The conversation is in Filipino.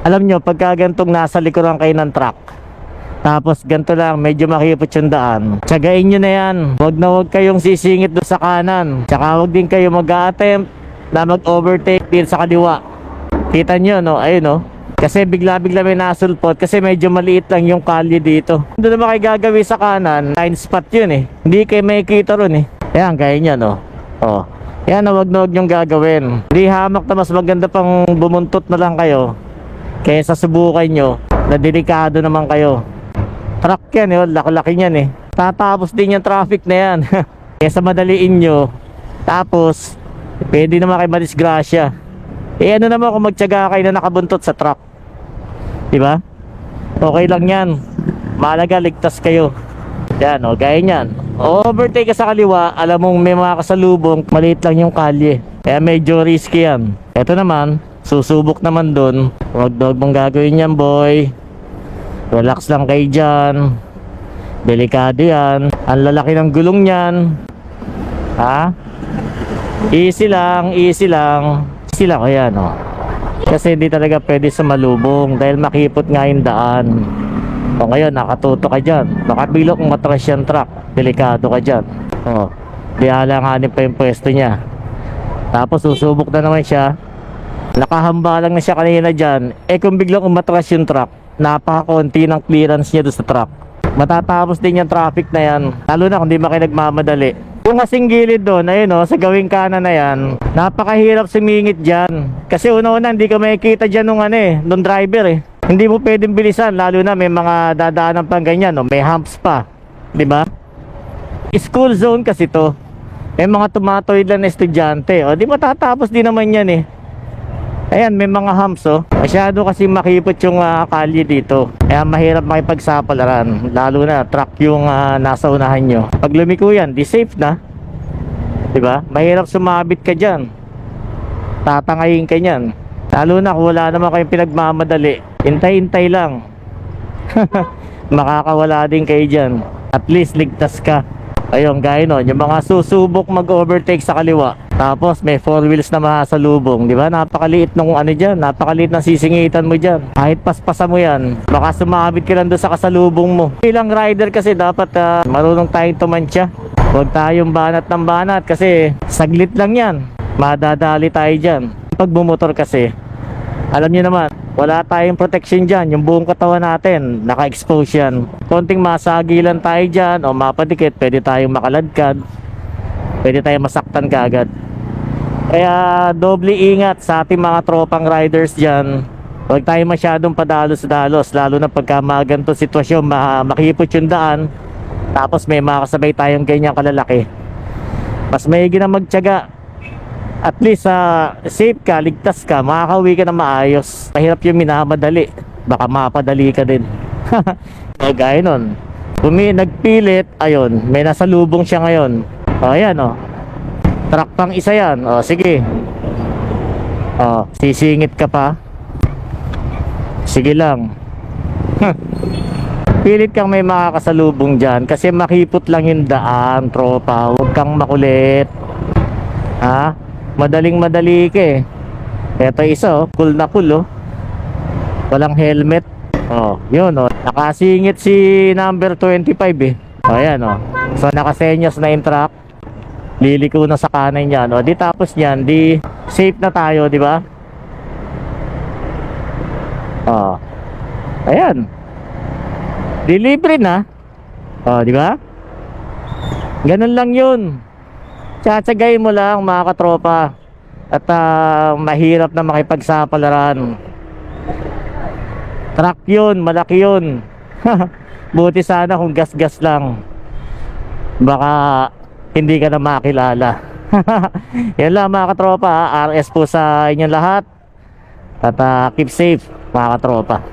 Alam nyo, pagka gantong nasa likuran kayo ng truck, tapos ganito lang, medyo makipot yung daan, tsagain nyo na yan. Huwag na huwag kayong sisingit doon sa kanan. Tsaka huwag din kayo mag-a-attempt na mag-overtake din sa kaliwa. Kita nyo, no? Ayun, no? Kasi bigla-bigla may nasulpot kasi medyo maliit lang yung kalye dito. Doon naman kayo gagawin sa kanan, line spot yun eh. Hindi kayo makikita ron eh. Ayan, gaya nyo, no? Oh. Yan, huwag na huwag nyong gagawin. Hindi hamak na mas maganda pang bumuntot na lang kayo kaysa subukan nyo na delikado naman kayo. Truck yan eh, laki-laki yan eh. Tatapos din yung traffic na yan. Kaysa madaliin nyo, tapos pwede naman kayo madisgrasya. Eh ano naman kung magtiyaga kayo na nakabuntot sa truck, diba? Okay lang yan. Mahalaga ligtas kayo. Yan o, gaya nyan. Overtake ka sa kaliwa, alam mong may mga kasalubong, maliit lang yung kalye, kaya medyo risky yan. Ito naman, susubok naman dun. Huwag mong gagawin yan, boy. Relax lang kayo dyan. Delikado yan. Ang lalaki ng gulong yan. Ha? Easy lang, easy lang. Easy lang, ayan o. Kasi hindi talaga pwede sa malubong dahil makipot nga yung daan. O ngayon, nakatuto ka dyan. Baka bilo kung matras yung truck, delikado ka dyan. O, di alanganin pa yung pwesto niya. Tapos susubok na naman siya. Nakahamba lang na siya kanina dyan. Eh kung biglang umatras yung truck, napaka-konti ng clearance niya doon sa truck. Matatapos din yung traffic na yan. Lalo na kung di kayo nagmamadali. Kung kasing gilid doon, ayun o, sa gawing kanan na yan, napakahirap sumingit dyan. Kasi una-una, hindi ka makikita dyan nung driver eh. Hindi mo pwedeng bilisan, lalo na may mga dadaanan pang ganyan, no? May humps pa, di ba? School zone kasi to. May mga tumatoy lang na estudyante, o di matatapos din naman yan eh. Ayan, may mga humps oh. Masyado kasi makipot yung kalye dito. Kaya mahirap makipagsapalaran, lalo na truck yung nasa unahan nyo. Pag lumiko yan, di safe na, di ba? Mahirap sumabit ka dyan, tatangayin ka nyan. Lalo na kung wala naman kayong pinagmamadali, hintay-hintay lang. Makakawala din kayo dyan. At least ligtas ka. Ayun, gaya nun, yung mga susubok mag-overtake sa kaliwa, tapos may 4 wheels na masalubong, di ba? Napakaliit nung ano dyan, napakaliit ng sisingitan mo dyan. Kahit paspasa mo yan, baka sumabit ka lang doon sa kasalubong mo. Bilang rider kasi dapat marunong tayong tumansya. Huwag tayong banat ng banat kasi saglit lang yan, madadali tayo dyan. Pag bumotor kasi, alam niyo naman, wala tayong protection dyan. Yung buong katawan natin, naka-expose yan. Konting masagilan tayo dyan o mapadikit, pwede tayong makaladkad, pwede tayong masaktan kaagad. Kaya doble ingat sa ating mga tropang riders dyan. Huwag tayo masyadong padalos-dalos, lalo na pagka mga ganitong sitwasyon, makipot yung daan, tapos may makasabay tayong ganyan kalalaki. Mas maigi na magtiyaga. At least safe ka, ligtas ka, makakauwi ka na maayos. Mahirap yung minamadali, baka mapadali ka din. O gaya nun, kung may nagpilit, ayun, may nasalubong siya ngayon. O ayan o, truck pang isa yan. O sige, o sisingit ka pa, sige lang. Pilit kang may makakasalubong dyan kasi makipot lang yung daan, tropa. Huwag kang makulit, ha? Madaling-madali ka eh. Eto isa oh, cool na cool oh. Walang helmet. Oh, yun oh. Nakasingit si number 25 eh. Oh, ayan oh. So nakasenyas na yung truck. Liliko na sa kanan yan. Oh, di tapos niyan, di safe na tayo, di ba? Oh. Ayan. Delivery na. Oh, di ba? Ganun lang yun. Tsatsagay mo lang mga katropa. At mahirap na makipagsapalaran. Truck yun, malaki yun. Buti sana kung gas-gas lang, baka hindi ka na makilala. Yan lang mga katropa. RS po sa inyong lahat. At keep safe mga katropa.